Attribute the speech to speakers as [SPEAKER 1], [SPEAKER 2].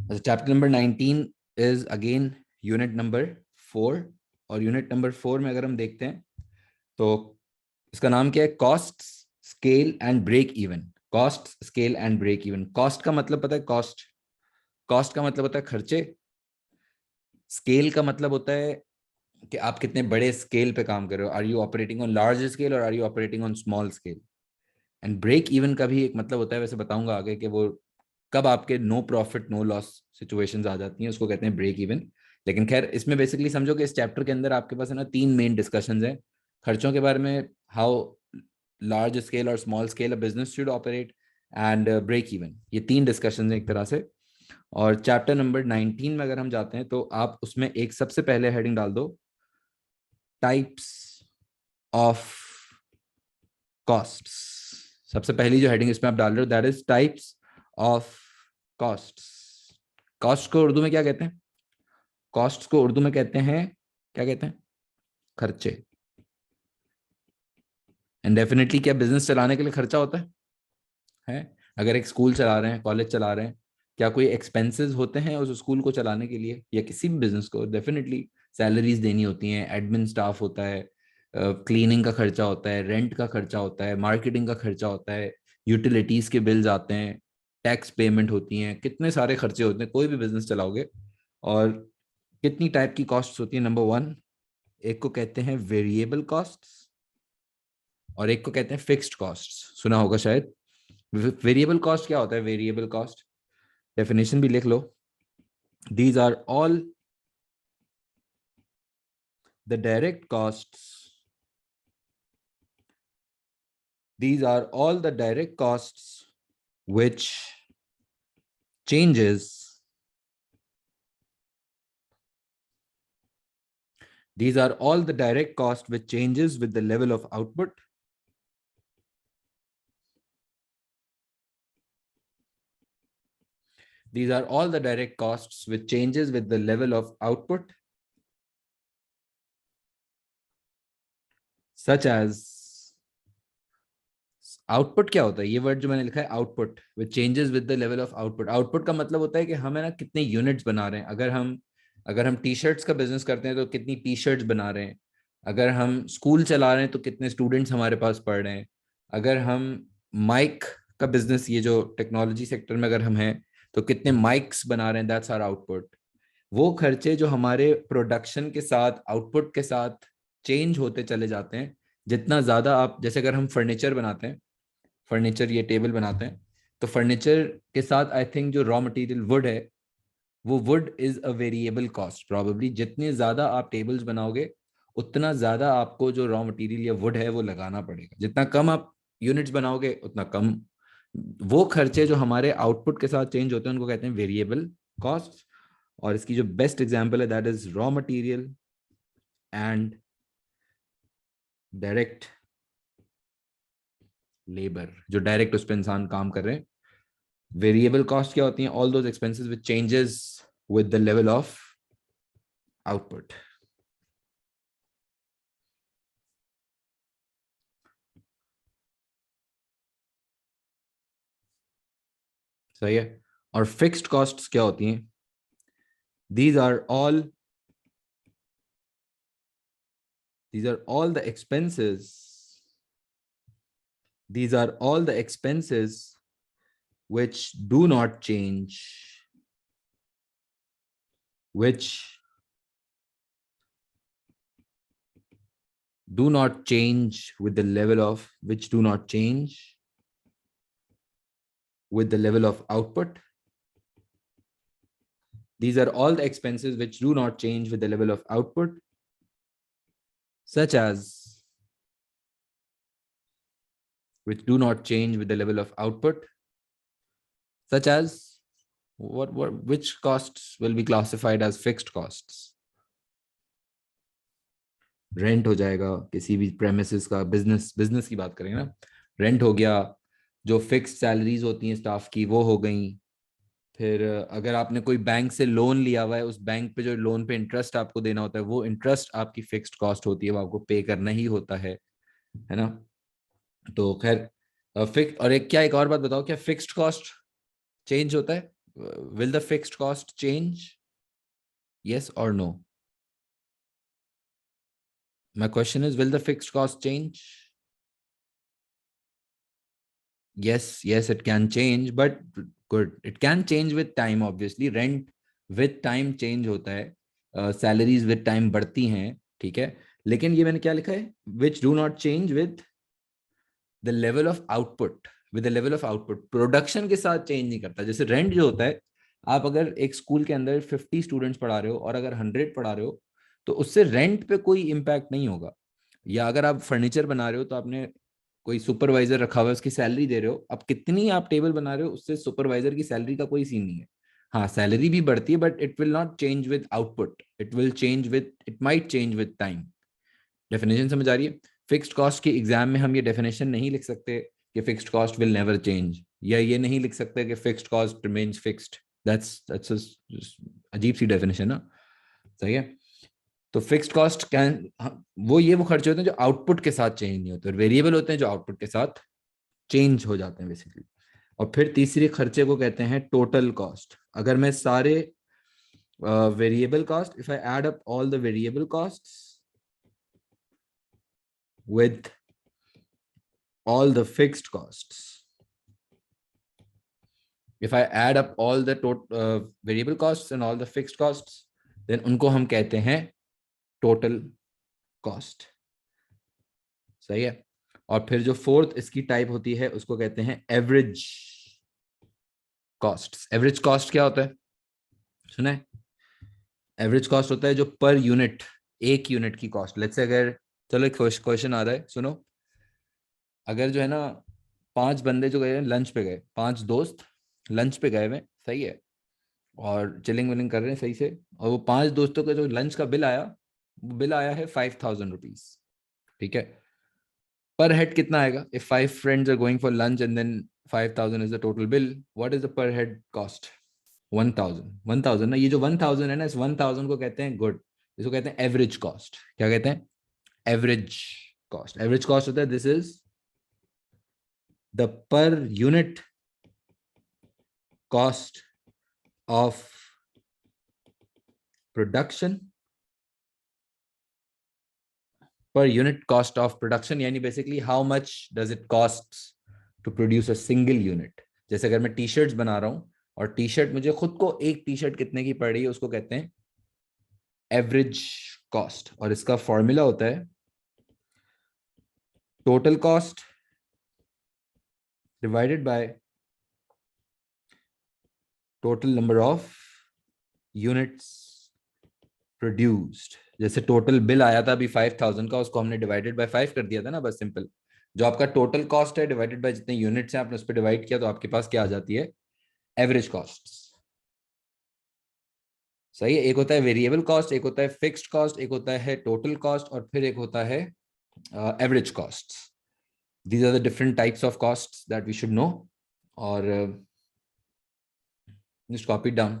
[SPEAKER 1] Chapter number 19 is again unit number 4। और unit number 4 में अगर हम देखते हैं तो इसका नाम क्या है? Cost, scale and break even. Cost, scale and break even. Cost का मतलब पता है? कॉस्ट, कॉस्ट का मतलब होता है खर्चे। स्केल का मतलब होता है कि आप कितने बड़े स्केल पे काम कर रहे हो। Are you operating on large scale और are you operating on small scale. And break even का भी एक मतलब होता है, वैसे बताऊंगा आगे, कि वो कब आपके no profit no loss situations आ जाती हैं, उसको कहते हैं ब्रेक इवन। लेकिन खैर, इसमें बेसिकली समझो कि इस चैप्टर के अंदर आपके पास है ना 3 मेन डिस्कशंस हैं खर्चों के बारे में। हाउ लार्ज स्केल और small scale a business should operate, and break even. ये 3 डिस्कशन हैं एक तरह से। और चैप्टर नंबर 19 में अगर हम जाते हैं तो आप उसमें एक सबसे पहले हेडिंग डाल दो, टाइप्स ऑफ कॉस्ट्स। सबसे पहली जो हेडिंग इसमें आप डाल रहे हो that is types of costs. Cost को उर्दू में क्या कहते हैं? कॉस्ट को उर्दू में कहते हैं, क्या कहते हैं? खर्चे। एंड डेफिनेटली क्या बिजनेस चलाने के लिए खर्चा होता है? अगर एक स्कूल चला रहे हैं, कॉलेज चला रहे हैं, क्या कोई एक्सपेंसेस होते हैं उस स्कूल को चलाने के लिए या किसी भी बिजनेस को? डेफिनेटली सैलरीज देनी होती हैं, एडमिन स्टाफ होता है, क्लीनिंग का खर्चा होता है, रेंट का खर्चा होता है, मार्केटिंग का खर्चा होता है, यूटिलिटीज के बिल्स आते हैं, टैक्स पेमेंट होती हैं, कितने सारे खर्चे होते हैं कोई भी बिजनेस चलाओगे। और कितनी टाइप की कॉस्ट होती है? नंबर 1, एक को कहते हैं वेरिएबल कॉस्ट और एक को कहते हैं फिक्स्ड कॉस्ट। सुना होगा शायद। वेरिएबल कॉस्ट क्या होता है? वेरिएबल कॉस्ट डेफिनेशन भी लिख लो। These are all the direct costs, these are all the direct costs which changes, these are all the direct cost which changes with the level of output, these are all the direct costs which changes with the level of output, such as, output क्या होता है? ये word जो मैंने लिखा है output, which changes with the level of output. Output का मतलब होता है कि हम है ना कितने यूनिट्स बना रहे हैं। अगर हम टी शर्ट्स का बिजनेस करते हैं तो कितनी टी शर्ट्स बना रहे हैं। अगर हम स्कूल चला रहे हैं तो कितने स्टूडेंट्स हमारे पास पढ़ रहे हैं। अगर हम माइक का बिजनेस, ये जो टेक्नोलॉजी सेक्टर में अगर हम हैं, तो कितने माइक्स बना रहे हैं, दैट्स आवर आउटपुट। वो खर्चे जो हमारे प्रोडक्शन के साथ, आउटपुट के साथ चेंज होते चले जाते हैं। जितना ज्यादा आप, जैसे अगर हम फर्नीचर बनाते हैं, फर्नीचर ये टेबल बनाते हैं, तो फर्नीचर के साथ आई थिंक जो रॉ मटेरियल वुड है, वो would is a variable cost. Probably जितने ज्यादा आप टेबल्स बनाओगे उतना ज्यादा आपको जो रॉ मटेरियल या वुड है वो लगाना पड़ेगा। जितना कम आप यूनिट्स बनाओगे उतना कम। वो खर्चे जो हमारे आउटपुट के साथ चेंज होते हैं उनको कहते हैं वेरिएबल कॉस्ट। और इसकी जो बेस्ट एग्जांपल है that is raw material and direct labour, जो डायरेक्ट उस पर इंसान काम कर रहे हैं। वेरिएबल कॉस्ट क्या होती हैं? All those expenses which changes with the level of output. सही है। और फिक्स्ड कॉस्ट्स क्या होती हैं? These are all these are all the expenses, these are all the expenses which do not change, which do not change with the level of, which do not change with the level of output. These are all the expenses which do not change with the level of output, such as, which do not change with the level of output, such as, which costs will be classified as fixed costs? Rent हो जाएगा किसी भी premises का, business की बात करेंगे ना, rent हो गया। जो फिक्स्ड सैलरीज होती हैं स्टाफ की वो हो गई। फिर अगर आपने कोई बैंक से लोन लिया हुआ है, उस बैंक पे जो लोन पे इंटरेस्ट आपको देना होता है, वो इंटरेस्ट आपकी फिक्स्ड कॉस्ट होती है, वो आपको पे करना ही होता है ना। तो खैर फिक्स, और एक क्या, एक और बात बताओ, क्या फिक्स्ड कॉस्ट चेंज होता है? will the fixed cost change? Yes or no? My question is, will the fixed cost change? Yes, it can change, but good, it can change with time. Obviously rent with time change होता है, salaries with time बढ़ती हैं, ठीक है, लेकिन ये मैंने क्या लिखा है, which do not change with the level of output, with the level of output, production के साथ चेंज नहीं करता। जैसे रेंट जो होता है, आप अगर एक स्कूल के अंदर 50 स्टूडेंट्स पढ़ा रहे हो और अगर 100 पढ़ा रहे हो तो उससे रेंट पे कोई इम्पैक्ट नहीं होगा। या अगर आप फर्नीचर बना रहे हो तो आपने कोई सुपरवाइजर रखा हुआ है, उसकी सैलरी दे रहे हो, अब कितनी आप टेबल बना रहे हो उससे सुपरवाइजर की सैलरी का कोई सीन नहीं है। हाँ, सैलरी भी बढ़ती है but it will not change with output, it will change with, it might change with time. Definition समझ आ रही है? फिक्स्ड कॉस्ट के एग्जाम में हम ये डेफिनेशन नहीं लिख सकते कि fixed cost will never change, या ये नहीं लिख सकते कि fixed cost remains fixed. That's अजीब सी डेफिनेशन ना, सही है? तो फिक्स्ड कॉस्ट कैन, वो खर्चे होते हैं जो आउटपुट के साथ चेंज नहीं होते, और वेरिएबल होते हैं जो आउटपुट के साथ चेंज हो जाते हैं बेसिकली। और फिर तीसरे खर्चे को कहते हैं टोटल कॉस्ट। अगर मैं सारे variable cost, if I add up all the variable costs with all the fixed costs, if I add up all the variable costs and all the fixed costs, then उनको हम कहते हैं total cost। सही है? और फिर जो fourth इसकी टाइप होती है उसको कहते हैं एवरेज कॉस्ट। एवरेज कॉस्ट क्या होता है, सुना है? एवरेज कॉस्ट होता है जो पर यूनिट, एक यूनिट की कॉस्ट। लेट्स से अगर, चलो एक क्वेश्चन आ रहा है, सुनो। अगर जो है ना 5 बंदे जो गए लंच पे गए, 5 दोस्त लंच पे गए हुए, सही है, और चिलिंग विलिंग कर रहे हैं सही से, और वो 5 दोस्तों का जो लंच का बिल आया, वो बिल आया है 5000 रुपीज, ठीक है। पर हेड कितना आएगा? If 5 friends are going for lunch and then 5000 is the total bill, what is the per head cost? 1000 ना, ये जो 1000 है ना, इस 1000 को कहते हैं गुड, इसको कहते हैं एवरेज कॉस्ट। क्या कहते हैं? Average cost. एवरेज कॉस्ट होता है this is the per unit cost of production, per unit cost of production, यानी basically how much does it costs to produce a single unit। जैसे अगर मैं टी शर्ट्स बना रहा हूं और टी शर्ट मुझे खुद को एक टी शर्ट कितने की पड़ रही है, उसको कहते हैं एवरेज कॉस्ट। और इसका फॉर्मूला होता है total cost divided by total number of units produced. जैसे टोटल बिल आया था अभी 5000 का, उसको हमने डिवाइडेड बाय 5 कर दिया था ना, बस सिंपल। जो आपका टोटल कॉस्ट है डिवाइडेड बाय जितने यूनिट्स हैं आपने उस पर डिवाइड किया, तो आपके पास क्या आ जाती है? Average cost. सही है? एक होता है वेरिएबल कॉस्ट, एक होता है फिक्स्ड कॉस्ट, एक होता है टोटल कॉस्ट, और फिर एक होता है average cost. These are the different types of cost that we should know, और जस्ट कॉपी डाउन।